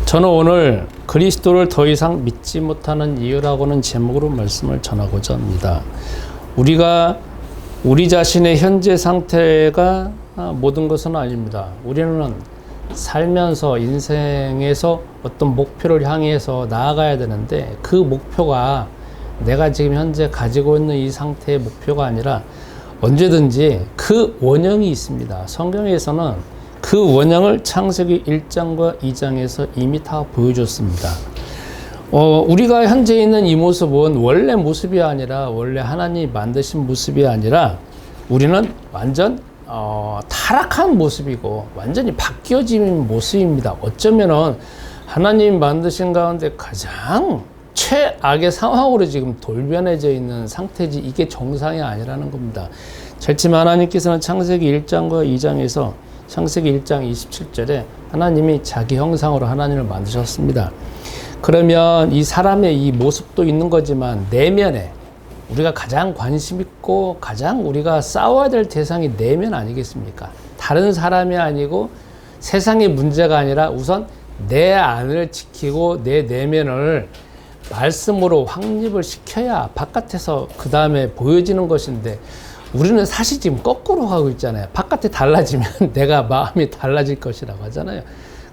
저는 오늘 그리스도를 더 이상 믿지 못하는 이유라고는 제목으로 말씀을 전하고자 합니다. 우리가 우리 자신의 현재 상태가 모든 것은 아닙니다. 우리는 살면서 인생에서 어떤 목표를 향해서 나아가야 되는데 그 목표가 내가 지금 현재 가지고 있는 이 상태의 목표가 아니라 언제든지 그 원형이 있습니다. 성경에서는 그 원형을 창세기 1장과 2장에서 이미 다 보여줬습니다. 우리가 현재 있는 이 모습은 원래 모습이 아니라 원래 하나님이 만드신 모습이 아니라 우리는 완전 타락한 모습이고 완전히 바뀌어진 모습입니다. 어쩌면은 하나님 만드신 가운데 가장 최악의 상황으로 지금 돌변해져 있는 상태지 이게 정상이 아니라는 겁니다. 절지만 하나님께서는 창세기 1장과 2장에서 창세기 1장 27절에 하나님이 자기 형상으로 하나님을 만드셨습니다. 그러면 이 사람의 이 모습도 있는 거지만 내면에 우리가 가장 관심 있고 가장 우리가 싸워야 될 대상이 내면 아니겠습니까? 다른 사람이 아니고 세상의 문제가 아니라 우선 내 안을 지키고 내 내면을 말씀으로 확립을 시켜야 바깥에서 그 다음에 보여지는 것인데 우리는 사실 지금 거꾸로 하고 있잖아요. 바깥에 달라지면 내가 마음이 달라질 것이라고 하잖아요.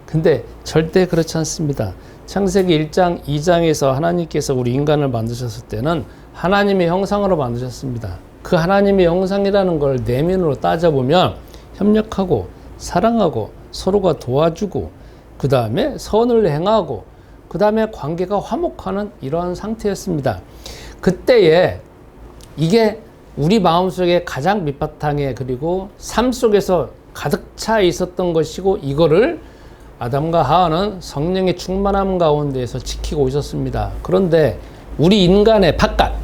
근데 절대 그렇지 않습니다. 창세기 1장, 2장에서 하나님께서 우리 인간을 만드셨을 때는 하나님의 형상으로 만드셨습니다. 그 하나님의 형상이라는 걸 내면으로 따져보면 협력하고 사랑하고 서로가 도와주고 그 다음에 선을 행하고 그 다음에 관계가 화목하는 이러한 상태였습니다. 그때에 이게 우리 마음속에 가장 밑바탕에 그리고 삶 속에서 가득 차 있었던 것이고 이거를 아담과 하와는 성령의 충만함 가운데에서 지키고 있었습니다. 그런데 우리 인간의 바깥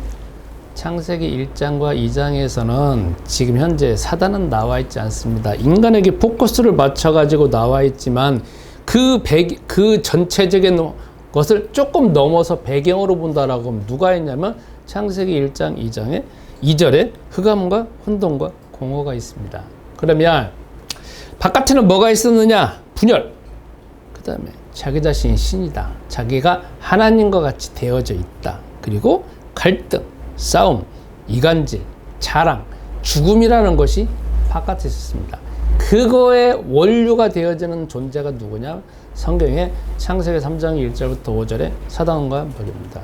창세기 1장과 2장에서는 지금 현재 사단은 나와 있지 않습니다. 인간에게 포커스를 맞춰가지고 나와 있지만 그 전체적인 것을 조금 넘어서 배경으로 본다라고 하면 누가 있냐면 창세기 1장 2장에 2절에 흑암과 혼돈과 공허가 있습니다. 그러면 바깥에는 뭐가 있었느냐? 분열. 그 다음에 자기 자신이 신이다. 자기가 하나님과 같이 되어져 있다. 그리고 갈등, 싸움, 이간질, 자랑, 죽음이라는 것이 바깥에 있었습니다. 그거의 원료가 되어지는 존재가 누구냐? 성경에 창세기 3장 1절부터 5절에 사단과 마귀입니다.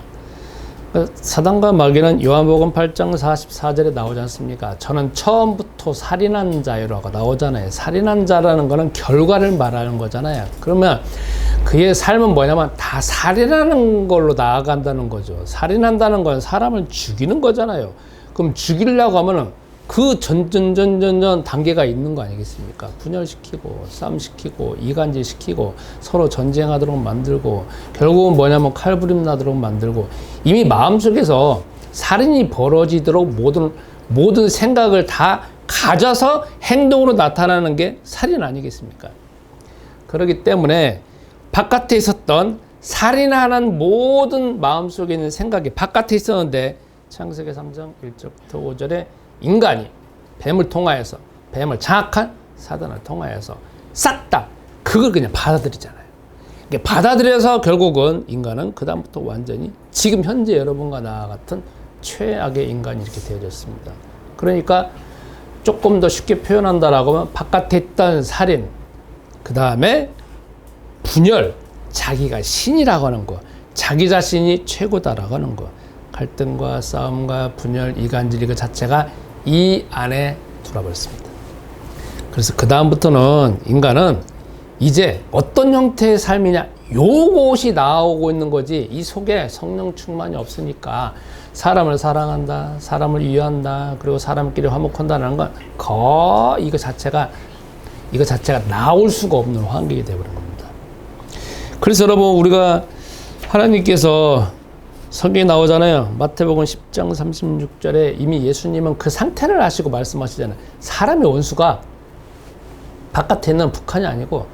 사단과 마귀는 요한복음 8장 44절에 나오지 않습니까? 저는 처음부터 살인한 자라고 나오잖아요. 살인한 자라는 거는 결과를 말하는 거잖아요. 그러면 그의 삶은 뭐냐면 다 살인하는 걸로 나아간다는 거죠. 살인한다는 건 사람을 죽이는 거잖아요. 그럼 죽이려고 하면은 그 전 단계가 있는 거 아니겠습니까? 분열시키고 싸움시키고 이간질시키고 서로 전쟁하도록 만들고 결국은 뭐냐면 칼부림 나도록 만들고 이미 마음속에서 살인이 벌어지도록 모든 생각을 다 가져서 행동으로 나타나는 게 살인 아니겠습니까? 그렇기 때문에 바깥에 있었던 살인하는 모든 마음속에 있는 생각이 바깥에 있었는데 창세기 3장 1절부터 5절에 인간이 뱀을 통하여서 뱀을 장악한 사단을 통하여서 싹 다 그걸 그냥 받아들이잖아요. 받아들여서 결국은 인간은 그 다음부터 완전히 지금 현재 여러분과 나와 같은 최악의 인간이 이렇게 되어졌습니다. 그러니까 조금 더 쉽게 표현한다라고 하면 바깥에 있던 살인, 그 다음에 분열, 자기가 신이라고 하는 거, 자기 자신이 최고다라고 하는 거, 갈등과 싸움과 분열, 이간질 그 자체가 이 안에 들어버렸습니다. 그래서 그 다음부터는 인간은 이제 어떤 형태의 삶이냐 요것이 나오고 있는 거지 이 속에 성령 충만이 없으니까 사람을 사랑한다, 사람을 이해한다, 그리고 사람끼리 화목한다는 건 이거 자체가 나올 수가 없는 환경이 되어버린 겁니다. 그래서 여러분 우리가 하나님께서 성경에 나오잖아요. 마태복음 10장 36절에 이미 예수님은 그 상태를 아시고 말씀하시잖아요. 사람의 원수가 바깥에 있는 북한이 아니고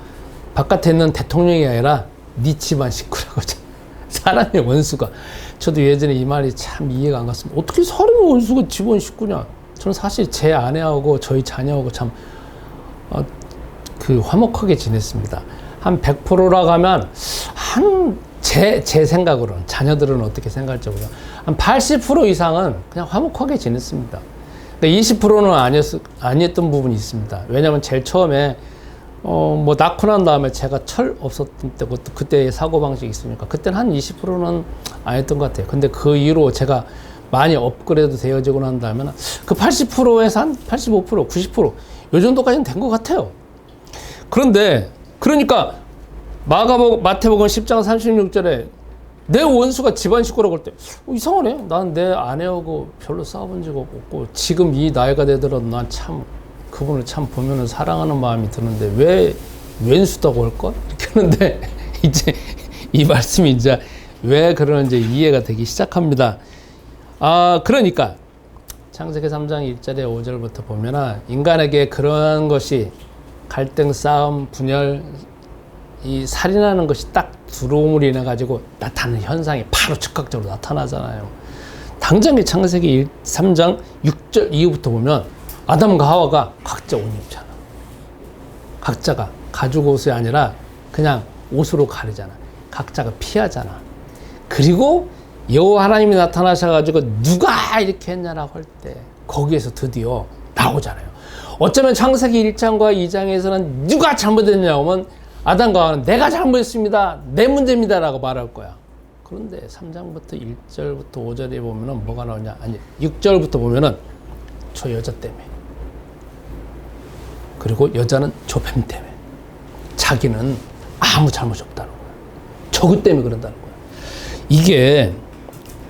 바깥에 있는 대통령이 아니라 네 집안 식구라고 하잖아요. 사람의 원수가. 저도 예전에 이 말이 참 이해가 안 갔습니다. 어떻게 사람의 원수가 집안 식구냐. 저는 사실 제 아내하고 저희 자녀하고 참 화목하게 지냈습니다. 한 100%라고 하면 제 생각으로는, 자녀들은 어떻게 생각할지 모르겠어요. 한 80% 이상은 그냥 화목하게 지냈습니다. 그러니까 20%는 아니었던 부분이 있습니다. 왜냐면 제일 처음에, 뭐, 낳고 난 다음에 제가 철 없었던 때, 그때 사고방식이 있으니까, 그때는 한 20%는 아니었던 것 같아요. 근데 그 이후로 제가 많이 업그레이드 되어지고 난 다음에 그 80%에서 한 85%, 90%, 요 정도까지는 된 것 같아요. 그런데, 그러니까, 마태복음 10장 36절에 내 원수가 집안 식구라고 할 때, 이상하네. 난 내 아내하고 별로 싸워본 적 없고, 지금 이 나이가 되더라도 난 참, 그분을 참 보면은 사랑하는 마음이 드는데, 왜 왼수다고 할까? 이렇게 하는데, 이제 이 말씀이 이제 왜 그러는지 이해가 되기 시작합니다. 그러니까, 창세기 3장 1절에 5절부터 보면은, 인간에게 그런 것이 갈등, 싸움, 분열, 이 살인하는 것이 딱 들어옴으로 인해 가지고 나타나는 현상이 바로 즉각적으로 나타나잖아요. 당장에 창세기 3장 6절 이후부터 보면 아담과 하와가 각자 옷 입잖아. 각자가 가죽 옷이 아니라 그냥 옷으로 가리잖아. 각자가 피하잖아. 그리고 여호와 하나님이 나타나셔가지고 누가 이렇게 했냐라고 할 때 거기에서 드디어 나오잖아요. 어쩌면 창세기 1장과 2장에서는 누가 잘못했냐고 하면 아담과 하와는 내가 잘못했습니다. 내 문제입니다. 라고 말할 거야. 그런데 3장부터 1절부터 5절에 보면은 뭐가 나오냐. 아니, 6절부터 보면은 저 여자 때문에. 그리고 여자는 저 뱀 때문에. 자기는 아무 잘못이 없다는 거야. 저것 때문에 그런다는 거야. 이게,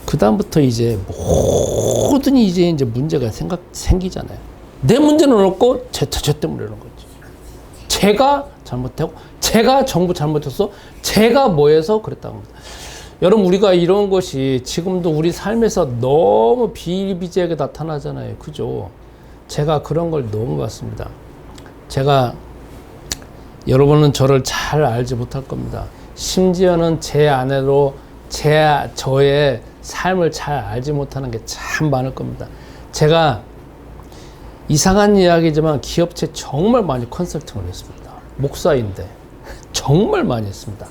그다음부터 이제 모든 이제 문제가 생기잖아요. 내 문제는 없고, 저 때문에 그러는 거지. 제가 잘못하고, 제가 전부 잘못했어, 제가 뭐해서 그랬다고 합니다. 여러분, 우리가 이런 것이 지금도 우리 삶에서 너무 비일비재하게 나타나잖아요. 그죠? 제가 그런 걸 너무 봤습니다. 여러분은 저를 잘 알지 못할 겁니다. 심지어는 제 아내로 저의 삶을 잘 알지 못하는 게 참 많을 겁니다. 제가 이상한 이야기지만 기업체 정말 많이 컨설팅을 했습니다. 목사인데 정말 많이 했습니다.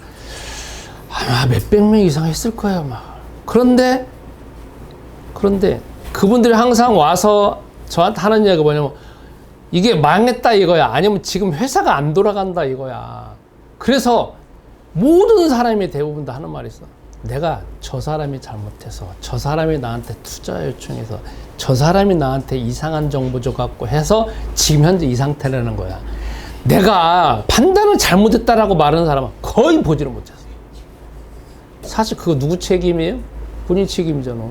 아마 몇백 명 이상 했을 거예요, 아마. 그런데 그분들이 항상 와서 저한테 하는 이야기가 뭐냐면 이게 망했다 이거야. 아니면 지금 회사가 안 돌아간다 이거야. 그래서 모든 사람이 대부분 다 하는 말이 있어. 내가 저 사람이 잘못해서, 저 사람이 나한테 투자 요청해서, 저 사람이 나한테 이상한 정보 줘갖고 해서 지금 현재 이 상태라는 거야. 내가 판단을 잘못했다라고 말하는 사람은 거의 보지를 못했어. 사실 그거 누구 책임이에요? 본인 책임이잖아.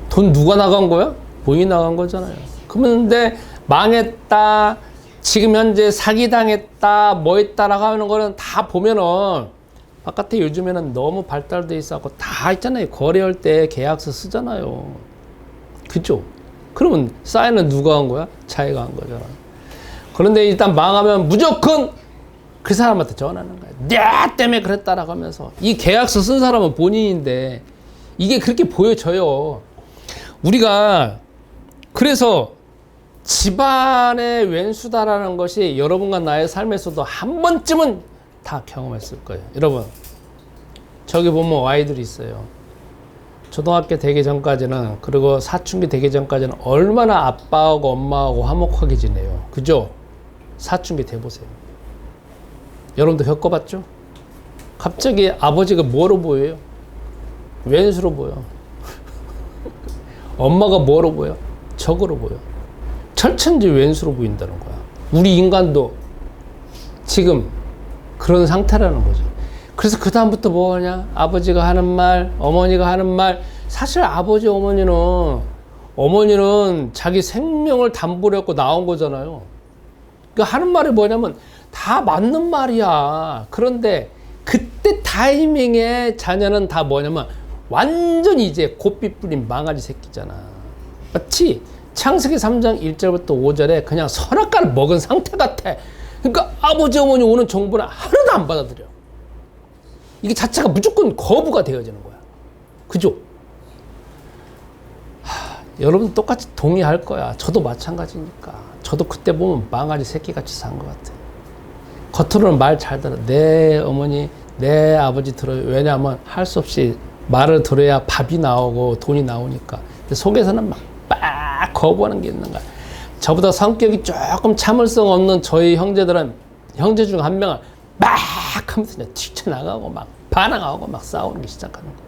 돈 누가 나간 거야? 본인이 나간 거잖아요. 그런데 망했다, 지금 현재 사기당했다, 뭐 했다라고 하는 거는 다 보면은 바깥에 요즘에는 너무 발달돼 있어갖고 다 있잖아요. 거래할 때 계약서 쓰잖아요. 그죠? 그러면 사인은 누가 한 거야? 자기가 한 거잖아. 그런데 일단 망하면 무조건 그 사람한테 전하는 거야. 내 때문에 그랬다라고 하면서. 이 계약서 쓴 사람은 본인인데 이게 그렇게 보여져요. 우리가 그래서 집안의 왼수다라는 것이 여러분과 나의 삶에서도 한 번쯤은 다 경험했을 거예요. 여러분, 저기 보면 아이들이 있어요. 초등학교 되기 전까지는, 그리고 사춘기 되기 전까지는 얼마나 아빠하고 엄마하고 화목하게 지내요. 그죠? 사춘기 돼보세요. 여러분도 겪어봤죠? 갑자기 아버지가 뭐로 보여요? 왼수로 보여. 엄마가 뭐로 보여? 적으로 보여. 철천지 왼수로 보인다는 거야. 우리 인간도 지금 그런 상태라는 거죠. 그래서 그 다음부터 뭐 하냐? 아버지가 하는 말, 어머니가 하는 말. 사실 아버지, 어머니는 자기 생명을 담보로 했고 나온 거잖아요. 그러니까 하는 말이 뭐냐면 다 맞는 말이야. 그런데 그때 타이밍에 자녀는 다 뭐냐면 완전히 이제 고삐 뿌린 망아지 새끼잖아. 맞지? 창세기 3장 1절부터 5절에 그냥 선악과를 먹은 상태 같아. 그러니까 아버지, 어머니 오는 정보를 하나도 안 받아들여. 이게 자체가 무조건 거부가 되어지는 거야. 그죠? 여러분 똑같이 동의할 거야. 저도 마찬가지니까. 저도 그때 보면 망아지 새끼같이 산 것 같아. 겉으로는 말 잘 들어. 네, 어머니, 내 아버지 들어요. 왜냐하면 할 수 없이 말을 들어야 밥이 나오고 돈이 나오니까. 근데 속에서는 막 거부하는 게 있는 거야. 저보다 성격이 조금 참을성 없는 저희 형제들은 형제 중 한 명은 막 하면서 그냥 튀쳐나가고 막 반항하고 막 싸우는 게 시작하는 거야.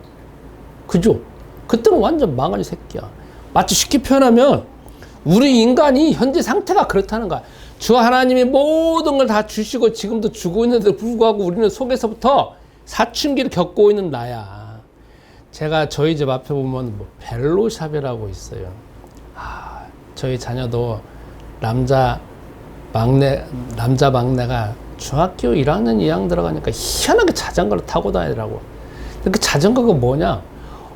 그죠? 그때는 완전 망할 새끼야. 마치 쉽게 표현하면 우리 인간이 현재 상태가 그렇다는 거야. 주 하나님이 모든 걸 다 주시고 지금도 주고 있는데도 불구하고 우리는 속에서부터 사춘기를 겪고 있는 나야. 제가 저희 집 앞에 보면 뭐 벨로샵이라고 있어요. 저희 자녀도 남자 막내가 중학교 1학년 2학년 들어가니까 희한하게 자전거를 타고 다니더라고. 그 자전거가 뭐냐?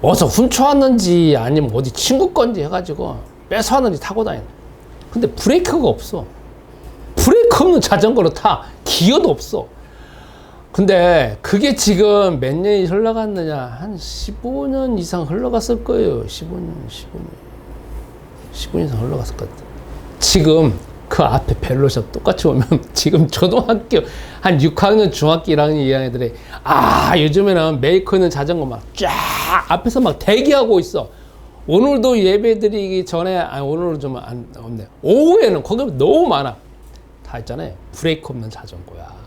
어디서 훔쳐왔는지 아니면 어디 친구 건지 해가지고 뺏어왔는지 타고 다니는. 근데 브레이크가 없어. 브레이크 없는 자전거로 타. 기어도 없어. 근데 그게 지금 몇 년이 흘러갔느냐? 한 15년 이상 흘러갔을 거예요. 15년 이상 흘러갔을 것 같아. 지금 그 앞에 벨로샵 똑같이 오면 지금 초등학교 한 6학년, 중학교 1학년, 2학년 애들이 요즘에는 메이커 있는 자전거 막 쫙 앞에서 막 대기하고 있어. 오늘도 예배 드리기 전에, 오늘은 좀 없네. 오후에는 거기 너무 많아. 다 있잖아요. 브레이크 없는 자전거야.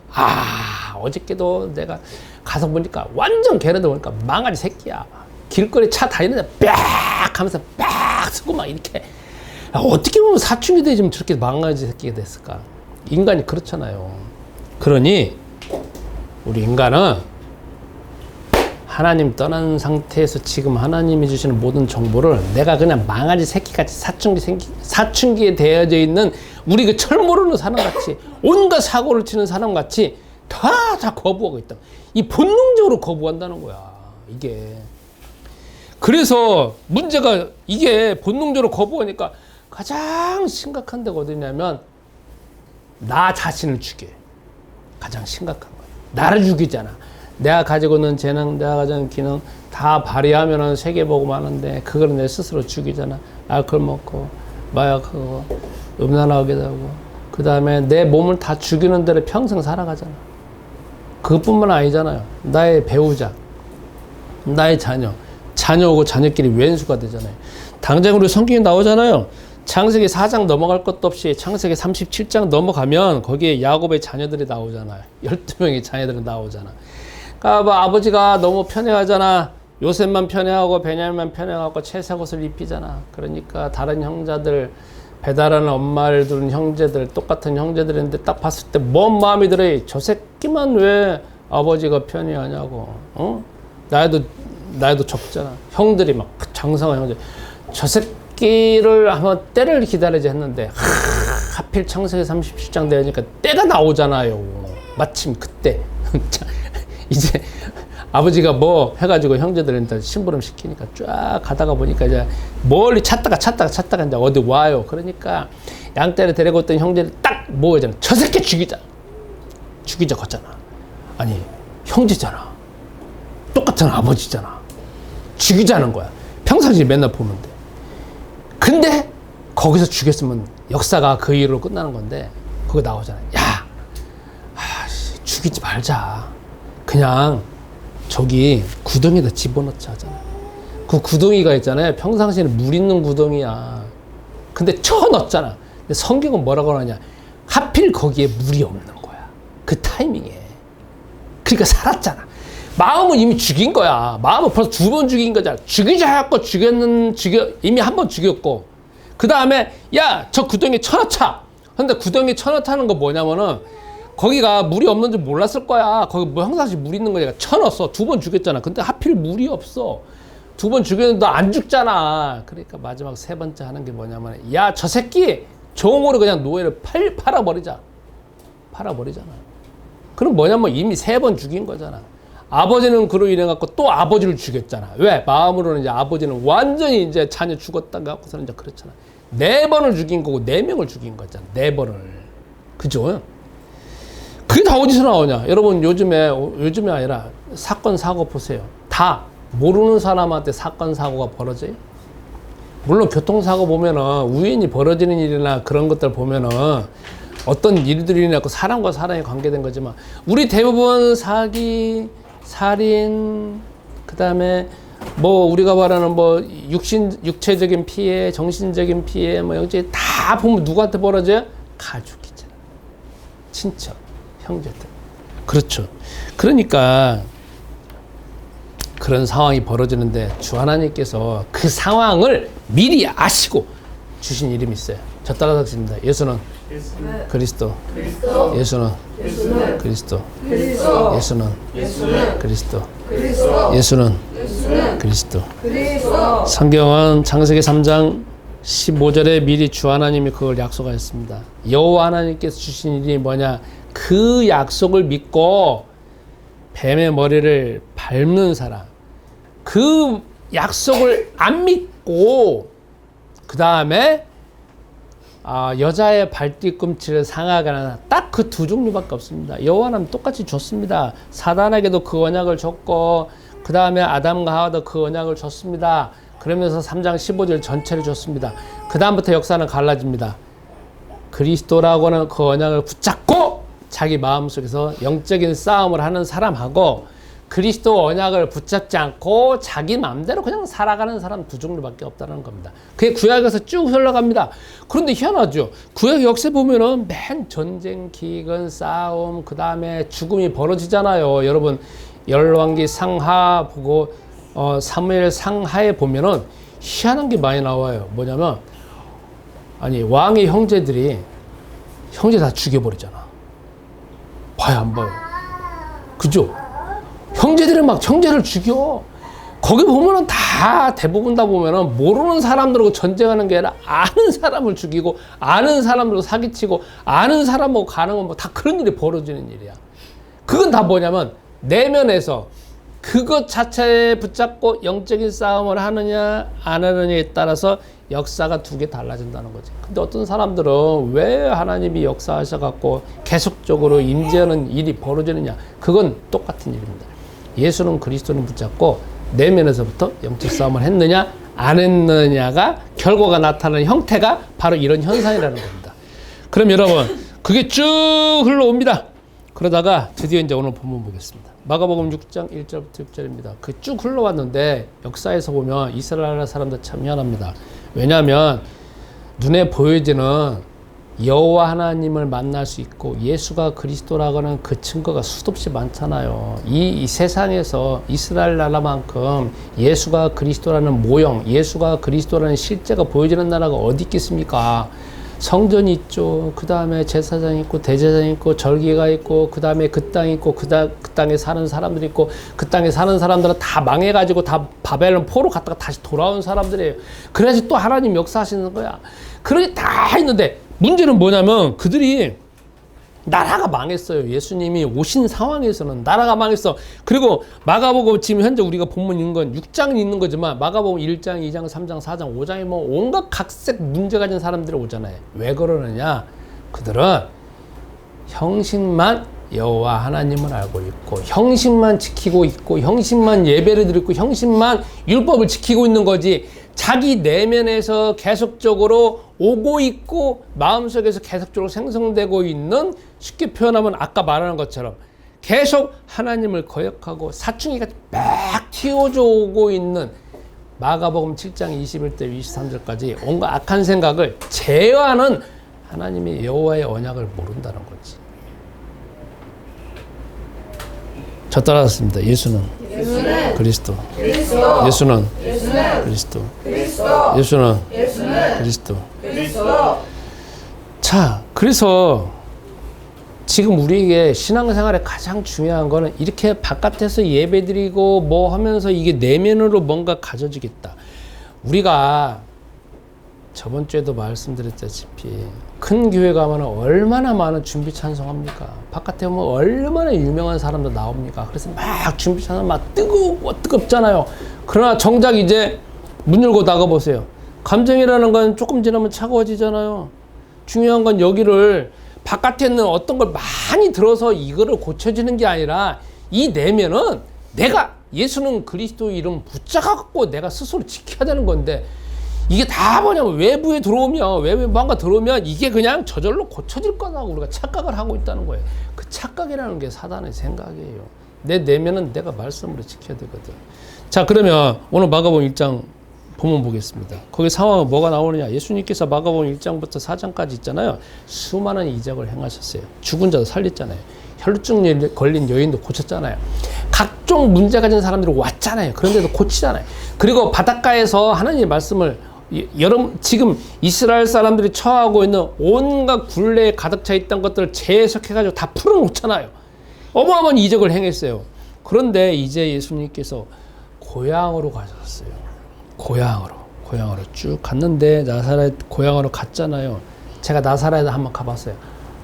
어저께도 내가 가서 보니까 완전 걔네들 보니까 망아지 새끼야. 길거리 차 다니는데 빽 하면서 빽 쓰고 막 이렇게. 어떻게 보면 사춘기 때 지금 저렇게 망가지 새끼가 됐을까? 인간이 그렇잖아요. 그러니 우리 인간은 하나님 떠난 상태에서 지금 하나님이 주시는 모든 정보를 내가 그냥 망아지 새끼같이 사춘기에 대여져 있는 우리 그 철 모르는 사람같이 온갖 사고를 치는 사람같이 다 거부하고 있다. 이 본능적으로 거부한다는 거야. 이게. 그래서 문제가 이게 본능적으로 거부하니까 가장 심각한 데가 어디냐면 나 자신을 죽여. 가장 심각한 거야. 나를 죽이잖아. 내가 가지고 있는 재능, 내가 가지고 있는 기능 다 발휘하면은 세계 보고 하는데 그걸 내 스스로 죽이잖아. 알코올 먹고 마약하고 음란하게 되고 그 다음에 내 몸을 다 죽이는 대로 평생 살아가잖아. 그것뿐만 아니잖아요. 나의 배우자, 나의 자녀하고 자녀끼리 왼수가 되잖아요. 당장 우리 성경에 나오잖아요. 창세기 4장 넘어갈 것도 없이 창세기 37장 넘어가면 거기에 야곱의 자녀들이 나오잖아요. 12명의 자녀들이 나오잖아. 그러니까 뭐 아버지가 너무 편애하잖아. 요셉만 편애하고 베냐민만 편애하고 채색 옷을 입히잖아. 그러니까 다른 형제들, 배달하는 엄마를 두는 형제들, 똑같은 형제들인데 딱 봤을 때 뭔 마음이 들어? 저 새끼만 왜 아버지가 편애하냐고. 나이도 적잖아. 형들이 막 장성한 형제. 저 새끼를 한번 때를 기다리자 했는데 하필 창세기 37장 되니까 때가 나오잖아요. 마침 그때 이제 아버지가 뭐 해가지고 형제들한테 심부름 시키니까 쫙 가다가 보니까 이제 멀리 찾다가 이제 어디 와요. 그러니까 양떼를 데리고 있던 형제를 딱 모으잖아. 저 새끼 죽이자 걷잖아. 아니 형제잖아. 똑같은 아버지잖아. 죽이자는 거야. 평상시에 맨날 보면 돼. 근데 거기서 죽였으면 역사가 그 이후로 끝나는 건데 거기 나오잖아. 야, 죽이지 말자. 그냥 저기 구덩이에다 집어넣자 하잖아. 그 구덩이가 있잖아요. 평상시에는 물 있는 구덩이야. 근데 쳐넣었잖아. 근데 성경은 뭐라고 하냐. 하필 거기에 물이 없는 거야. 그 타이밍에. 그러니까 살았잖아. 마음은 이미 죽인 거야. 마음은 벌써 2번 죽인 거잖아. 죽이자 해갖고 이미 한 번 죽였고. 그 다음에, 야, 저 구덩이에 쳐넣자. 근데 구덩이에 쳐넣다는 거 뭐냐면은, 거기가 물이 없는 줄 몰랐을 거야. 거기 뭐 항상씩 물 있는 거니까 쳐넣었어. 2번 죽였잖아. 근데 하필 물이 없어. 2번 죽였는데 너 안 죽잖아. 그러니까 마지막 3번째 하는 게 뭐냐면, 야, 저 새끼 종으로 그냥 노예를 팔아버리잖아. 그럼 뭐냐면 이미 3번 죽인 거잖아. 아버지는 그로 인해 갖고 또 아버지를 죽였잖아. 왜? 마음으로는 이제 아버지는 완전히 이제 자녀 죽었다고 갖고서는 이제 그렇잖아. 4번을 죽인 거고 4명을 죽인 거잖아. 4번을. 그죠? 그게 다 어디서 나오냐? 여러분 요즘에 아니라 사건 사고 보세요. 다 모르는 사람한테 사건 사고가 벌어져요. 물론 교통사고 보면은 우연히 벌어지는 일이나 그런 것들 보면은 어떤 일들이 일어났고 사람과 사람이 관계된 거지만 우리 대부분 사기, 살인, 그 다음에 뭐 우리가 말하는 뭐 육체적인 피해, 정신적인 피해, 뭐 영적인 다 보면 누구한테 벌어져요? 가족이잖아. 친척, 형제들. 그렇죠. 그러니까 그런 상황이 벌어지는데 주 하나님께서 그 상황을 미리 아시고 주신 이름이 있어요. 저 따라서 하겠습니다. 예수는 그리스도. 예수는 그리스도. 예수는 그리스도. 예수는 그리스도. 성경은 창세기 3장 15절에 미리 주 하나님이 그걸 약속하였습니다. 여호와 하나님께서 주신 이름이 뭐냐? 그 약속을 믿고 뱀의 머리를 밟는 사람, 그 약속을 안 믿고 그 다음에 여자의 발뒤꿈치를 상하게 하는 딱 그 두 종류밖에 없습니다. 여호와 하나님 똑같이 줬습니다. 사단에게도 그 언약을 줬고 그 다음에 아담과 하와도 그 언약을 줬습니다. 그러면서 3장 15절 전체를 줬습니다. 그 다음부터 역사는 갈라집니다. 그리스도라고는 그 언약을 붙잡고 자기 마음속에서 영적인 싸움을 하는 사람하고 그리스도 언약을 붙잡지 않고 자기 마음대로 그냥 살아가는 사람 두 종류밖에 없다는 겁니다. 그게 구약에서 쭉 흘러갑니다. 그런데 희한하죠. 구약 역사 보면은 맨 전쟁, 기근, 싸움, 그 다음에 죽음이 벌어지잖아요. 여러분 열왕기 상하 보고 사무엘 상하에 보면은 희한한 게 많이 나와요. 뭐냐면 왕의 형제들이 형제 다 죽여버리잖아. 봐요, 안 봐요? 그죠? 형제들이 막 형제를 죽여. 거기 보면은 다 대부분 다 보면은 모르는 사람들하고 전쟁하는 게 아니라 아는 사람을 죽이고 아는 사람들하고 사기치고 아는 사람하고 가는 건 뭐 다 그런 일이 벌어지는 일이야. 그건 다 뭐냐면 내면에서 그것 자체에 붙잡고 영적인 싸움을 하느냐 안 하느냐에 따라서 역사가 두 개 달라진다는 거지. 근데 어떤 사람들은 왜 하나님이 역사하셔갖고 계속적으로 임재하는 일이 벌어지느냐? 그건 똑같은 일입니다. 예수는 그리스도는 붙잡고 내면에서부터 영적 싸움을 했느냐 안 했느냐가 결과가 나타나는 형태가 바로 이런 현상이라는 겁니다. 그럼 여러분 그게 쭉 흘러옵니다. 그러다가 드디어 이제 오늘 본문 보겠습니다. 마가복음 6장 1절부터 6절입니다. 그 쭉 흘러왔는데 역사에서 보면 이스라엘 사람들 참 희한합니다. 왜냐하면 눈에 보여지는 여호와 하나님을 만날 수 있고 예수가 그리스도라고 하는 그 증거가 수도 없이 많잖아요. 이 세상에서 이스라엘 나라만큼 예수가 그리스도라는 모형, 예수가 그리스도라는 실제가 보여지는 나라가 어디 있겠습니까? 성전이 있죠. 그 다음에 제사장이 있고 대제사장이 있고 절기가 있고 그 다음에 그 땅이 있고 그 땅에 사는 사람들이 있고 그 땅에 사는 사람들은 다 망해가지고 다 바벨론 포로 갔다가 다시 돌아온 사람들이에요. 그래야지 또 하나님 역사하시는 거야. 그러니 다 있는데 문제는 뭐냐면 그들이 나라가 망했어요. 예수님이 오신 상황에서는 나라가 망했어. 그리고 마가복음 지금 현재 우리가 본문 있는 건 6장이 있는 거지만 마가복음 1장, 2장, 3장, 4장, 5장에 뭐 온갖 각색 문제 가진 사람들이 오잖아요. 왜 그러느냐? 그들은 형식만 여호와 하나님을 알고 있고 형식만 지키고 있고 형식만 예배를 드리고 형식만 율법을 지키고 있는 거지 자기 내면에서 계속적으로 오고 있고 마음속에서 계속적으로 생성되고 있는 쉽게 표현하면 아까 말하는 것처럼 계속 하나님을 거역하고 사춘기가 막 튀어져 오고 있는 마가복음 7장 21절 23절까지 온갖 악한 생각을 제어하는 하나님의 여호와의 언약을 모른다는 거지. 저 따라왔습니다. 예수는 그리스도. 예수는 그리스도. 예수는 그리스도. 자, 그래서 지금 우리에게 신앙생활에 가장 중요한 거는 이렇게 바깥에서 예배드리고 뭐 하면서 이게 내면으로 뭔가 가져지겠다. 우리가 저번 주에도 말씀드렸다시피 큰 교회 가면 얼마나 많은 준비 찬송합니까? 바깥에 보면 얼마나 유명한 사람들 나옵니까? 그래서 막 준비 찬송 막 뜨겁잖아요. 그러나 정작 이제 문 열고 나가보세요. 감정이라는 건 조금 지나면 차가워지잖아요. 중요한 건 여기를 바깥에 있는 어떤 걸 많이 들어서 이거를 고쳐지는 게 아니라 이 내면은 내가 예수는 그리스도 이름 붙잡고 내가 스스로 지켜야 되는 건데 이게 다 뭐냐면 외부에 들어오면, 외부에 뭔가 들어오면 이게 그냥 저절로 고쳐질 거라고 우리가 착각을 하고 있다는 거예요. 그 착각이라는 게 사단의 생각이에요. 내 내면은 내가 말씀으로 지켜야 되거든. 자, 그러면 오늘 마가복음 1장 보면 보겠습니다. 거기 상황은 뭐가 나오느냐. 예수님께서 마가복음 1장부터 4장까지 있잖아요. 수많은 이적을 행하셨어요. 죽은 자도 살렸잖아요. 혈루증 걸린 여인도 고쳤잖아요. 각종 문제 가진 사람들이 왔잖아요. 그런데도 고치잖아요. 그리고 바닷가에서 하나님의 말씀을 여러분 지금 이스라엘 사람들이 처하고 있는 온갖 굴레에 가득 차 있던 것들을 재해석해가지고 다 풀어놓잖아요. 어마어마한 이적을 행했어요. 그런데 이제 예수님께서 고향으로 가셨어요. 고향으로 쭉 갔는데 나사렛 고향으로 갔잖아요. 제가 나사렛에 한번 가봤어요.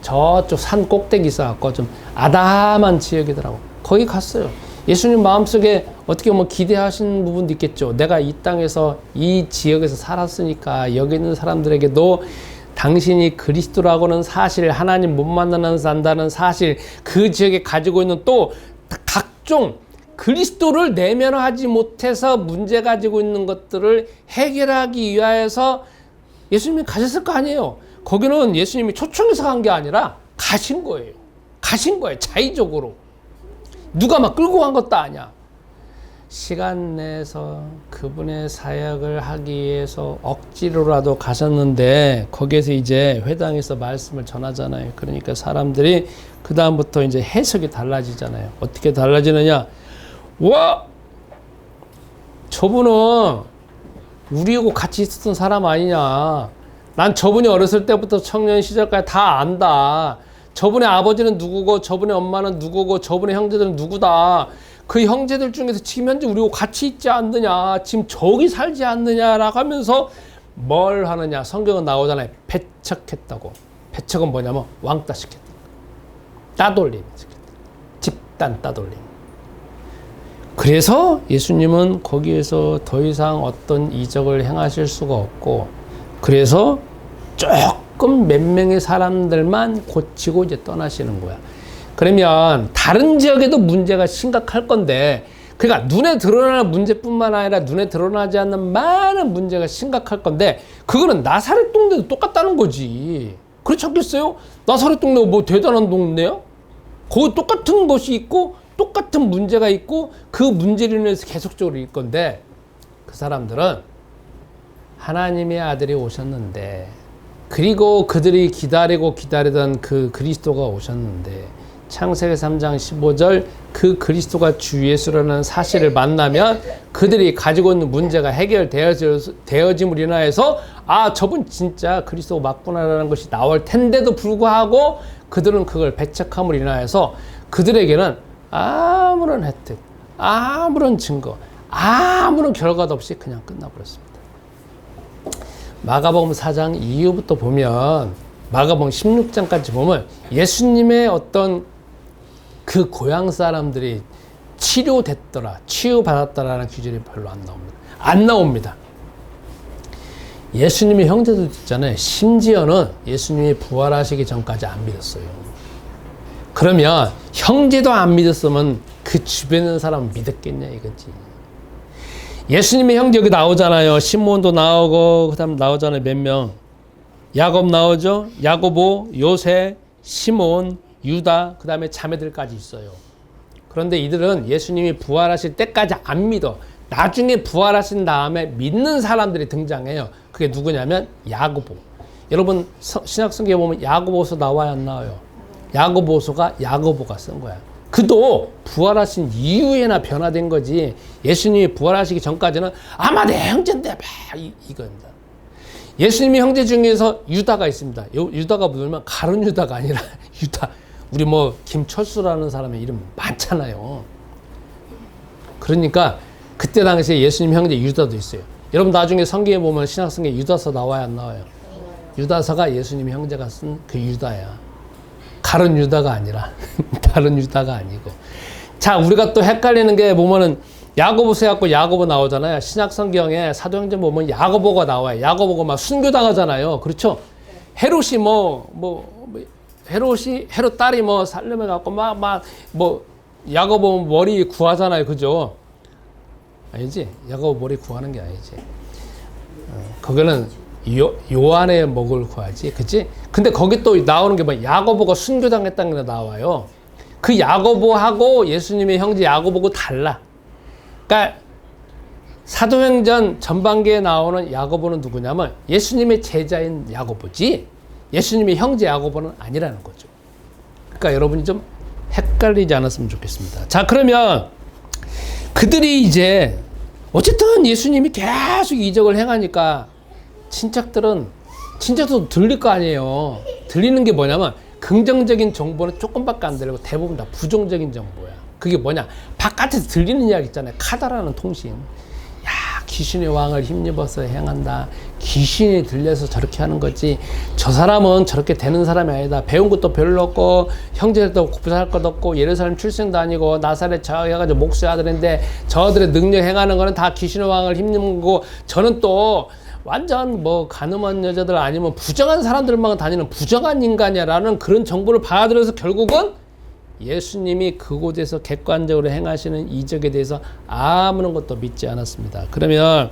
저쪽 산 꼭대기 있어갖고 좀 아담한 지역이더라고. 거기 갔어요. 예수님 마음속에 어떻게 보면 기대하신 부분도 있겠죠. 내가 이 땅에서 이 지역에서 살았으니까 여기 있는 사람들에게도 당신이 그리스도라고는 사실, 하나님 못 만나는 산다는 사실, 그 지역에 가지고 있는 또 각종 그리스도를 내면화하지 못해서 문제 가지고 있는 것들을 해결하기 위하여서 예수님이 가셨을 거 아니에요. 거기는 예수님이 초청해서 간 게 아니라 가신 거예요. 가신 거예요. 자의적으로. 누가 막 끌고 간 것도 아니야. 시간 내서 그분의 사역을 하기 위해서 억지로라도 가셨는데 거기에서 이제 회당에서 말씀을 전하잖아요. 그러니까 사람들이 그 다음부터 이제 해석이 달라지잖아요. 어떻게 달라지느냐? 와! 저분은 우리하고 같이 있었던 사람 아니냐? 난 저분이 어렸을 때부터 청년 시절까지 다 안다. 저분의 아버지는 누구고, 저분의 엄마는 누구고, 저분의 형제들은 누구다. 그 형제들 중에서 지금 현재 우리하고 같이 있지 않느냐, 지금 저기 살지 않느냐라고 하면서 뭘 하느냐. 성경은 나오잖아요. 배척했다고. 배척은 뭐냐면 왕따 시켰다. 따돌림. 집단 따돌림. 그래서 예수님은 거기에서 더 이상 어떤 이적을 행하실 수가 없고, 그래서 조금 몇 명의 사람들만 고치고 이제 떠나시는 거야. 그러면 다른 지역에도 문제가 심각할 건데, 그러니까 눈에 드러나는 문제뿐만 아니라 눈에 드러나지 않는 많은 문제가 심각할 건데, 그거는 나사렛 동네도 똑같다는 거지. 그렇지 않겠어요? 나사렛 동네가 뭐 대단한 동네야? 거기 똑같은 것이 있고 똑같은 문제가 있고 그 문제로 인해서 계속적으로 일 건데, 그 사람들은 하나님의 아들이 오셨는데, 그리고 그들이 기다리던 그 그리스도가 오셨는데, 창세기 3장 15절 그 그리스도가 주 예수라는 사실을 만나면 그들이 가지고 있는 문제가 해결되어짐으로 인하여서 아, 저분 진짜 그리스도가 맞구나라는 것이 나올 텐데도 불구하고 그들은 그걸 배척함으로 인하여서 그들에게는 아무런 혜택, 아무런 증거, 아무런 결과도 없이 그냥 끝나버렸습니다. 마가복음 4장 이후부터 보면, 마가복음 16장까지 보면 예수님의 어떤 그 고향 사람들이 치료됐더라, 치유받았더라는 규절이 별로 안 나옵니다. 예수님의 형제들 있잖아요. 심지어는 예수님이 부활하시기 전까지 안 믿었어요. 그러면 형제도 안 믿었으면 그 주변에 있는 사람은 믿었겠냐 이거지. 예수님의 형제 여기 나오잖아요. 시몬도 나오고, 그 다음 나오잖아요. 몇 명. 야곱 나오죠. 야고보, 요새, 시몬, 유다, 그 다음에 자매들까지 있어요. 그런데 이들은 예수님이 부활하실 때까지 안 믿어. 나중에 부활하신 다음에 믿는 사람들이 등장해요. 그게 누구냐면 야고보. 여러분 신약성경에 보면 야고보서 나와요, 안 나와요? 야고보서가 야고보가 쓴 거야. 그도 부활하신 이후에나 변화된 거지, 예수님이 부활하시기 전까지는 아마 내 형제인데 이겁니다. 예수님의 형제 중에서 유다가 있습니다. 유다가 뭐냐면 가룟 유다가 아니라 유다. 우리 뭐 김철수라는 사람의 이름 많잖아요. 그러니까 그때 당시에 예수님 형제 유다도 있어요. 여러분 나중에 성경에 보면 신약성경에 유다서 나와요, 안 나와요? 유다서가 예수님 형제가 쓴 그 유다야. 가룟 유다가 아니라 다른 유다가 아니고. 자, 우리가 또 헷갈리는 게 보면은 야고보서 해갖고 야고보 나오잖아요. 신약성경에 사도행전 보면 야고보가 나와요. 야고보가 막 순교당하잖아요. 그렇죠? 헤롯이 헤롯 딸이 뭐 살림해 갖고 야고보 머리 구하잖아요. 그죠? 아니지? 야고보 머리 구하는 게 아니지. 그거는 요한의 목을 구하지, 그치? 근데 거기 또 나오는 게 뭐 야고보가 순교당했다는 게 나와요. 그 야고보하고 예수님의 형제 야고보고 달라. 그러니까 사도행전 전반기에 나오는 야고보는 누구냐면 예수님의 제자인 야고보지, 예수님의 형제 야고보는 아니라는 거죠. 그러니까 여러분이 좀 헷갈리지 않았으면 좋겠습니다. 자, 그러면 그들이 이제 어쨌든 예수님이 계속 이적을 행하니까 친척도 들릴 거 아니에요. 들리는 게 뭐냐면 긍정적인 정보는 조금밖에 안 들리고 대부분 다 부정적인 정보야. 그게 뭐냐? 바깥에서 들리는 이야기 있잖아요. 카다라는 통신. 야, 귀신의 왕을 힘입어서 행한다. 귀신이 들려서 저렇게 하는 거지. 저 사람은 저렇게 되는 사람이 아니다. 배운 것도 별로 없고 형제들도 구별할 것도 없고 예루살렘 출생도 아니고 나사렛 저 해가지고 목수의 아들인데 저들의 능력 행하는 거는 다 귀신의 왕을 힘입는 거고, 저는 또 완전 뭐 가늠한 여자들 아니면 부정한 사람들만 다니는 부정한 인간이야라는 그런 정보를 받아들여서 결국은 예수님이 그곳에서 객관적으로 행하시는 이적에 대해서 아무런 것도 믿지 않았습니다. 그러면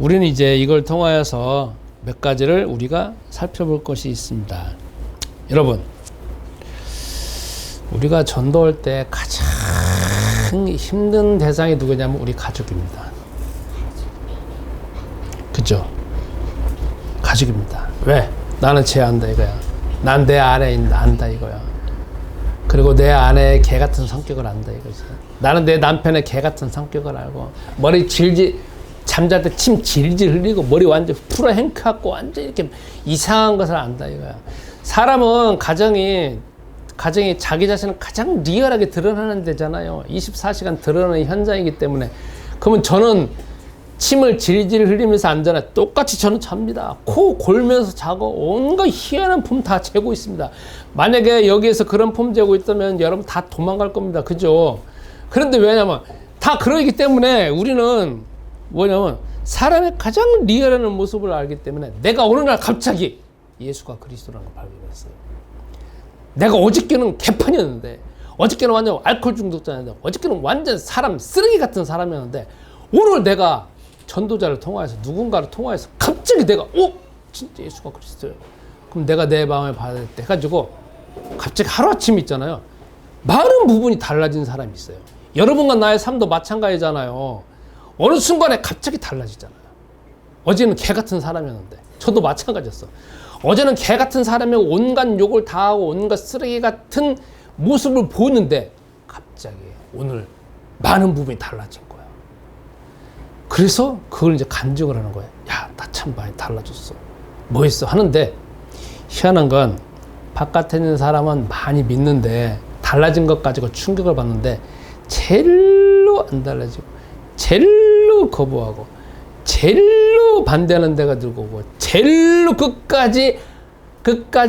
우리는 이제 이걸 통하여서 몇 가지를 우리가 살펴볼 것이 있습니다. 여러분, 우리가 전도할 때 가장 힘든 대상이 누구냐면 우리 가족입니다. 그죠? 가족입니다. 왜? 나는 쟤 안다 이거야. 난 내 아내 안다 이거야. 그리고 내 아내의 개 같은 성격을 안다 이거지. 나는 내 남편의 개 같은 성격을 알고 머리 잠잘 때 침 질질 흘리고 머리 완전 풀어 행크하고 완전 이렇게 이상한 것을 안다 이거야. 사람은 가정이 자기 자신을 가장 리얼하게 드러나는 데잖아요. 24시간 드러나는 현장이기 때문에. 그러면 저는 침을 질질 흘리면서 안 자나 똑같이 저는 잡니다. 코 골면서 자고 온갖 희한한 품 다 재고 있습니다. 만약에 여기에서 그런 품 재고 있다면 여러분 다 도망갈 겁니다. 그죠? 그런데 왜냐면 다 그러기 때문에 우리는 뭐냐면 사람의 가장 리얼한 모습을 알기 때문에 내가 어느 날 갑자기 예수가 그리스도라는 걸 발견했어요. 내가 어저께는 개판이었는데, 어저께는 완전 알코올 중독자였는데, 어저께는 완전 사람 쓰레기 같은 사람이었는데, 오늘 내가 전도자를 통하여서 누군가를 통하여서 갑자기 내가 진짜 예수가 그리스도예요. 그럼 내가 내 마음을 받을 때 해가지고 갑자기 하루아침 있잖아요. 많은 부분이 달라진 사람이 있어요. 여러분과 나의 삶도 마찬가지잖아요. 어느 순간에 갑자기 달라지잖아요. 어제는 개 같은 사람이었는데 저도 마찬가지였어. 어제는 개 같은 사람이고 온갖 욕을 다 하고 온갖 쓰레기 같은 모습을 보는데 갑자기 오늘 많은 부분이 달라진 거야. 그래서 그걸 이제 간증을 하는 거야. 야, 나 참 많이 달라졌어. 뭐 했어? 하는데 희한한 건 바깥에 있는 사람은 많이 믿는데 달라진 것 가지고 충격을 받는데 제일로 안 달라지고 제일로 거부하고 제일로 반대하는 데가 들고 오고 제일로 끝까지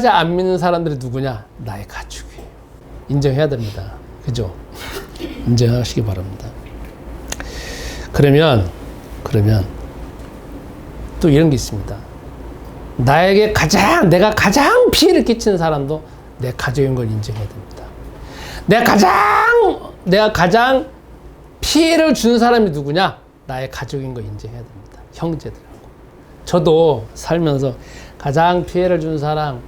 안 믿는 사람들이 누구냐? 나의 가족이에요. 인정해야 됩니다. 그죠? 인정하시기 바랍니다. 그러면 또 이런 게 있습니다. 내가 가장 피해를 끼치는 사람도 내 가족인 걸 인정해야 됩니다. 내가 가장 피해를 준 사람이 누구냐? 나의 가족인 걸 인정해야 됩니다. 형제들하고. 저도 살면서 가장 피해를 준 사람,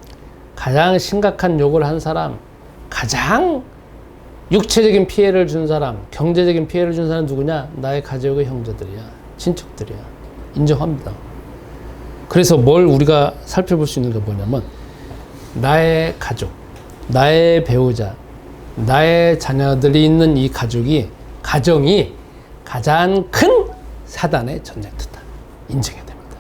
가장 심각한 욕을 한 사람, 가장 육체적인 피해를 준 사람, 경제적인 피해를 준 사람 누구냐? 나의 가족의 형제들이야. 친척들이야. 인정합니다. 그래서 뭘 우리가 살펴볼 수 있는 게 뭐냐면 나의 가족, 나의 배우자, 나의 자녀들이 있는 이 가정이 가장 큰 사단의 전쟁터다. 인정해야 됩니다.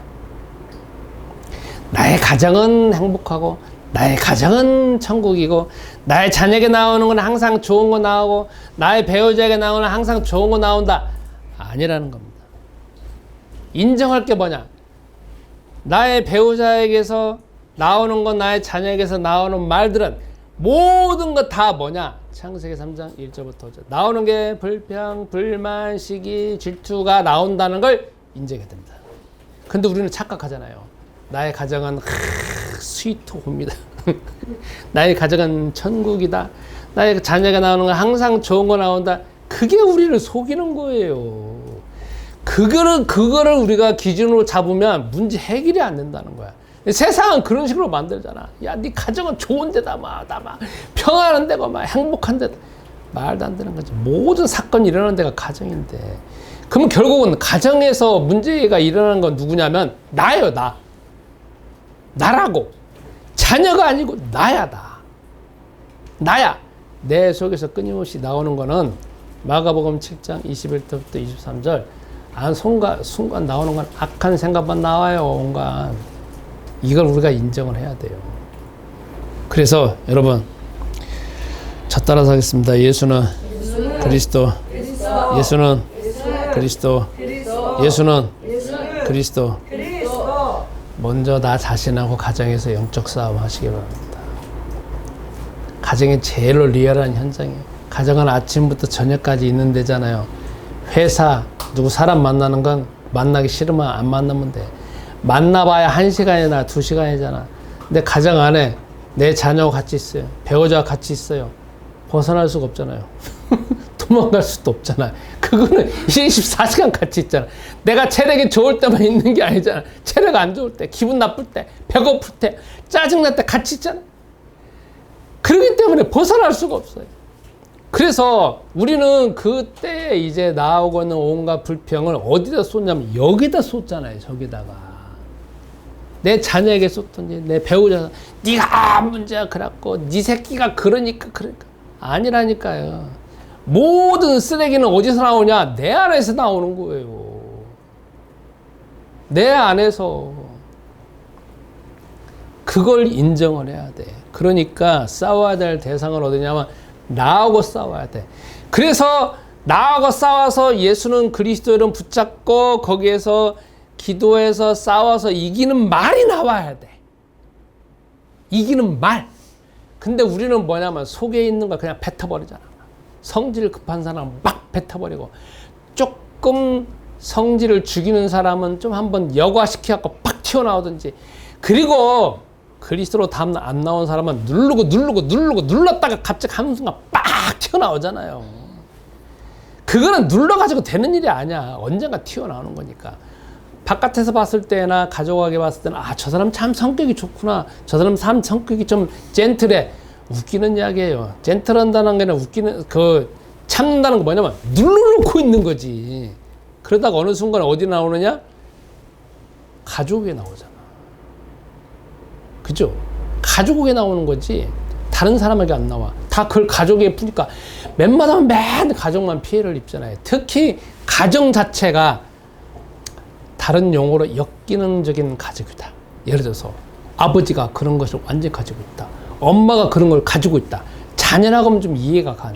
나의 가정은 행복하고 나의 가정은 천국이고 나의 자녀에게 나오는 건 항상 좋은 거 나오고 나의 배우자에게 나오는 항상 좋은 거 나온다. 아니라는 겁니다. 인정할 게 뭐냐? 나의 배우자에게서 나오는 건 나의 자녀에게서 나오는 말들은 모든 것 다 뭐냐? 창세기 3장 1절부터 5절 나오는 게 불평, 불만, 시기, 질투가 나온다는 걸 인정해야 됩니다. 근데 우리는 착각하잖아요. 나의 가정은 스위트홈이다. 나의 가정은 천국이다. 나의 자녀가 나오는 건 항상 좋은 거 나온다. 그게 우리를 속이는 거예요. 그거를 우리가 기준으로 잡으면 문제 해결이 안 된다는 거야. 세상은 그런 식으로 만들잖아. 야, 네 가정은 좋은 데다 막 평안한 데고 막 행복한 데다. 말도 안 되는 거지. 모든 사건이 일어나는 데가 가정인데. 그러면 결국은 가정에서 문제가 일어나는 건 누구냐면 나예요, 나. 나라고. 자녀가 아니고 나야, 나. 나야. 내 속에서 끊임없이 나오는 거는 마가복음 7장 21절부터 23절 순간 나오는 건 악한 생각만 나와요. 온갖. 이걸 우리가 인정을 해야 돼요. 그래서 여러분 저 따라서 하겠습니다. 예수는 그리스도. 예수는 그리스도. 예수는 그리스도. 먼저 나 자신하고 가정에서 영적 싸움 하시기 바랍니다. 가정이 제일로 리얼한 현장이에요. 가정은 아침부터 저녁까지 있는 데잖아요. 회사, 누구 사람 만나는 건 만나기 싫으면 안 만나면 돼. 만나봐야 1시간이나 2시간이잖아. 근데 가정 안에 내 자녀와 같이 있어요. 배우자와 같이 있어요. 벗어날 수가 없잖아요. 도망갈 수도 없잖아. 그거는 24시간 같이 있잖아. 내가 체력이 좋을 때만 있는 게 아니잖아. 체력 안 좋을 때, 기분 나쁠 때, 배고플 때, 짜증날 때 같이 있잖아. 그렇기 때문에 벗어날 수가 없어요. 그래서 우리는 그때 이제 나오고 있는 온갖 불평을 어디다 쏟냐면 여기다 쏟잖아요. 저기다가. 내 자녀에게 쏟든지 내 배우자, 네가 문제야 그랬고 네 새끼가 그러니까 아니라니까요. 모든 쓰레기는 어디서 나오냐? 내 안에서 나오는 거예요. 내 안에서. 그걸 인정을 해야 돼. 그러니까 싸워야 될 대상은 어디냐면 나하고 싸워야 돼. 그래서 나하고 싸워서 예수는 그리스도를 붙잡고 거기에서 기도해서 싸워서 이기는 말이 나와야 돼. 이기는 말. 근데 우리는 뭐냐면 속에 있는 걸 그냥 뱉어버리잖아. 성질 급한 사람은 막 뱉어버리고 조금 성질을 죽이는 사람은 좀 한번 여과시켜갖고 팍 튀어나오든지. 그리고 그리스도로 답 안 나온 사람은 눌렀다가 갑자기 한순간 빡 튀어나오잖아요. 그거는 눌러가지고 되는 일이 아니야. 언젠가 튀어나오는 거니까. 바깥에서 봤을 때나 가족에게 봤을 때는 저 사람 참 성격이 좋구나. 저 사람 참 성격이 좀 젠틀해. 웃기는 이야기예요. 젠틀한다는 게 아니라 웃기는 참는다는 거 뭐냐면 눌러놓고 있는 거지. 그러다가 어느 순간 어디 나오느냐? 가족에 나오잖아. 그죠? 가족에 나오는 거지. 다른 사람에게 안 나와. 다 그걸 가족에 푸니까 맨마다 맨 가족만 피해를 입잖아요. 특히 가정 자체가 다른 용어로 역기능적인 가족이다. 예를 들어서 아버지가 그런 것을 완전히 가지고 있다. 엄마가 그런 걸 가지고 있다. 자녀라고 하면 좀 이해가 가.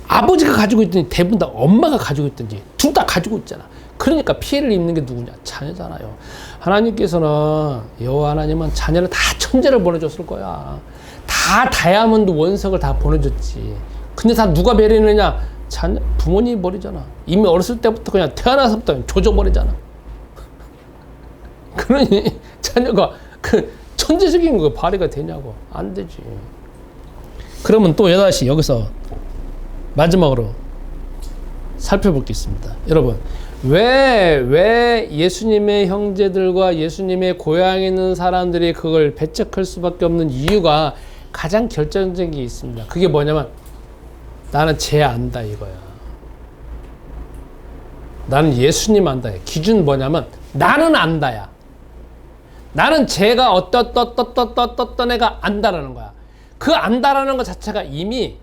아버지가 가지고 있든지 대부분 다 엄마가 가지고 있든지 둘 다 가지고 있잖아. 그러니까 피해를 입는 게 누구냐? 자녀잖아요. 하나님께서는 여호와 하나님은 자녀를 다 천재를 보내줬을 거야. 다 다이아몬드 원석을 다 보내줬지. 근데 다 누가 배려했느냐? 자녀, 부모님이 버리잖아. 이미 어렸을 때부터 그냥 태어나서부터 조져버리잖아. 그러니 자녀가 천재적인 거 발휘가 되냐고. 안 되지. 그러면 또 여다시 여기서 마지막으로 살펴볼 게 있습니다. 여러분, 왜 예수님의 형제들과 예수님의 고향에 있는 사람들이 그걸 배척할 수밖에 없는 이유가 가장 결정적인 게 있습니다. 그게 뭐냐면 나는 쟤 안다 이거야. 나는 예수님 안다. 기준 뭐냐면 나는 안다야. 나는 쟤가 어떤 애가 안다라는 거야. 그 안다라는 것 자체가 이미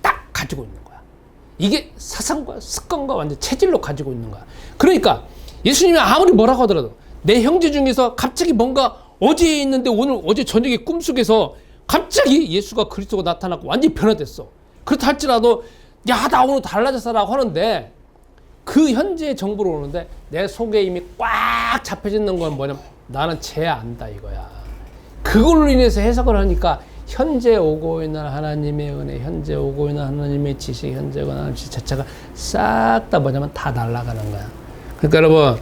딱 가지고 있는 거야. 이게 사상과 습관과 완전 체질로 가지고 있는 거야. 그러니까 예수님이 아무리 뭐라고 하더라도 내 형제 중에서 갑자기 뭔가 어제 있는데 어제 저녁에 꿈속에서 갑자기 예수가 그리스도가 나타나고 완전히 변화됐어. 그렇다 할지라도 야, 나 오늘 달라졌어라고 하는데 그 현재의 정보로 오는데 내 속에 이미 꽉 잡혀지는 건 뭐냐면 나는 쟤 안다 이거야. 그걸로 인해서 해석을 하니까 현재 오고 있는 하나님의 은혜, 현재 오고 있는 하나님의 지식, 현재 오고 있는 하나님의 지식 자체가 싹 다 뭐냐면 다 날아가는 거야. 그러니까 여러분,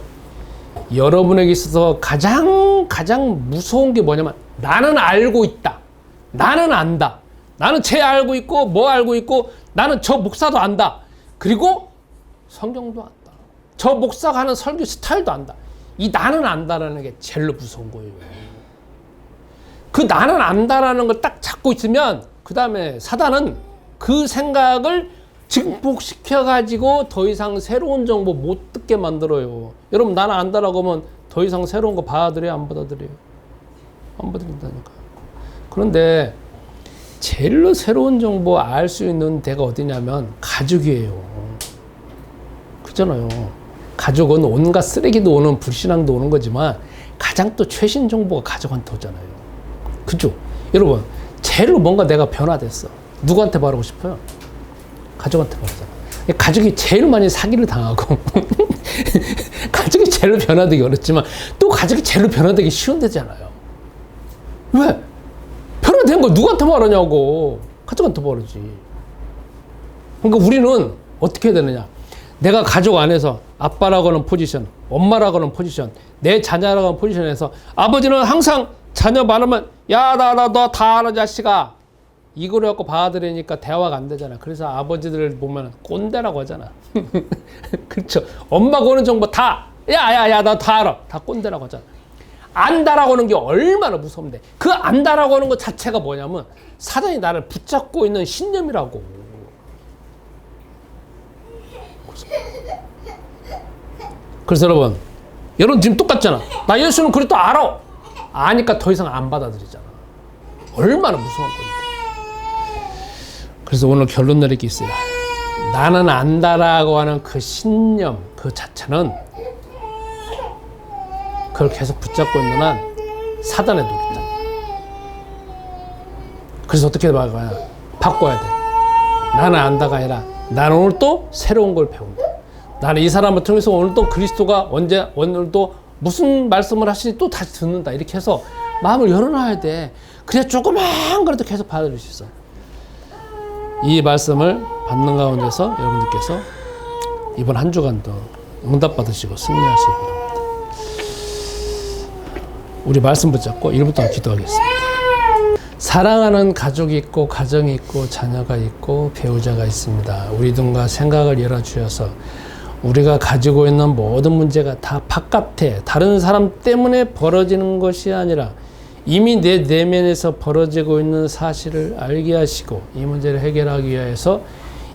여러분에게 있어서 가장 무서운 게 뭐냐면 나는 알고 있다. 나는 안다. 나는 쟤 알고 있고 뭐 알고 있고 나는 저 목사도 안다. 그리고 성경도 안다. 저 목사가 하는 설교 스타일도 안다. 이 나는 안다라는 게 제일 무서운 거예요. 그 나는 안다라는 걸 딱 잡고 있으면 그 다음에 사단은 그 생각을 증폭시켜가지고 더 이상 새로운 정보 못 듣게 만들어요. 여러분 나는 안다라고 하면 더 이상 새로운 거 받아들여요? 안 받아들여요? 안 받아들인다니까. 그런데 제일로 새로운 정보 알 수 있는 데가 어디냐면 가족이에요. 그잖아요. 가족은 온갖 쓰레기도 오는 불신앙도 오는 거지만 가장 또 최신 정보가 가족한테 오잖아요. 그죠? 여러분 제일로 뭔가 내가 변화됐어. 누구한테 바라고 싶어요? 가족한테 바라잖아. 가족이 제일 많이 사기를 당하고 가족이 제일 변화되기 어렵지만 또 가족이 제일 변화되기 쉬운 데잖아요. 왜? 변화된 걸 누구한테 말하냐고. 가족한테 말하지. 그러니까 우리는 어떻게 해야 되느냐. 내가 가족 안에서 아빠라고 하는 포지션, 엄마라고 하는 포지션, 내 자녀라고 하는 포지션에서 아버지는 항상 자녀 말하면 야, 너 다 알아 자식아. 이걸 갖고 받아들이니까 대화가 안 되잖아. 그래서 아버지들을 보면 꼰대라고 하잖아. 그렇죠. 엄마가 오는 정보 다 야, 나 다 알아. 다 꼰대라고 하잖아. 안다라고 하는 게 얼마나 무서운데. 그 안다라고 하는 것 자체가 뭐냐면 사단이 나를 붙잡고 있는 신념이라고. 그래서 여러분 지금 똑같잖아. 나 예수는 그리스도 알아. 아니까 더 이상 안 받아들이잖아. 얼마나 무서운 건데. 그래서 오늘 결론 내릴 게 있어요. 나는 안다라고 하는 그 신념 그 자체는 그걸 계속 붙잡고 있는 한 사단의 노릇이다. 그래서 어떻게 바꿔야 돼. 나는 안다가 아니라 나는 오늘 또 새로운 걸 배운다. 나는 이 사람을 통해서 오늘 또 그리스도가 오늘 또 무슨 말씀을 하시니 또 다시 듣는다. 이렇게 해서 마음을 열어놔야 돼. 그래야 조그만 거라도 계속 받아들일 수 있어. 이 말씀을 받는 가운데서 여러분들께서 이번 한 주간도 응답 받으시고 승리하시기 바랍니다. 우리 말씀 붙잡고 1부터 기도하겠습니다. 사랑하는 가족이 있고 가정이 있고 자녀가 있고 배우자가 있습니다. 우리 눈과 생각을 열어주셔서 우리가 가지고 있는 모든 문제가 다 바깥에 다른 사람 때문에 벌어지는 것이 아니라 이미 내 내면에서 벌어지고 있는 사실을 알게 하시고 이 문제를 해결하기 위해서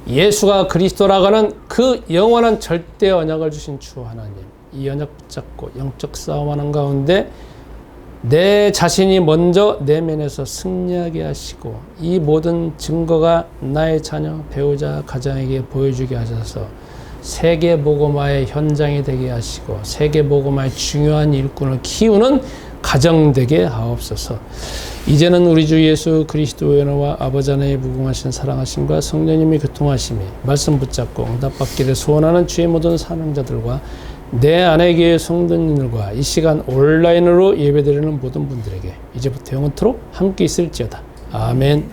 예수가 그리스도라고 하는 그 영원한 절대 언약을 주신 주 하나님, 이 언약 붙잡고 영적 싸움하는 가운데 내 자신이 먼저 내면에서 승리하게 하시고 이 모든 증거가 나의 자녀, 배우자, 가정에게 보여주게 하셔서 세계복음화의 현장이 되게 하시고 세계복음화의 중요한 일꾼을 키우는 가정 되게 하옵소서. 이제는 우리 주 예수 그리스도의 은혜와 아버지 하나님의 무궁하신 사랑하심과 성령님의 교통하심이 말씀 붙잡고 응답받기를 소원하는 주의 모든 사명자들과 내 아내교회 성도님들과 이 시간 온라인으로 예배드리는 모든 분들에게 이제부터 영원토록 함께 있을지어다. 아멘.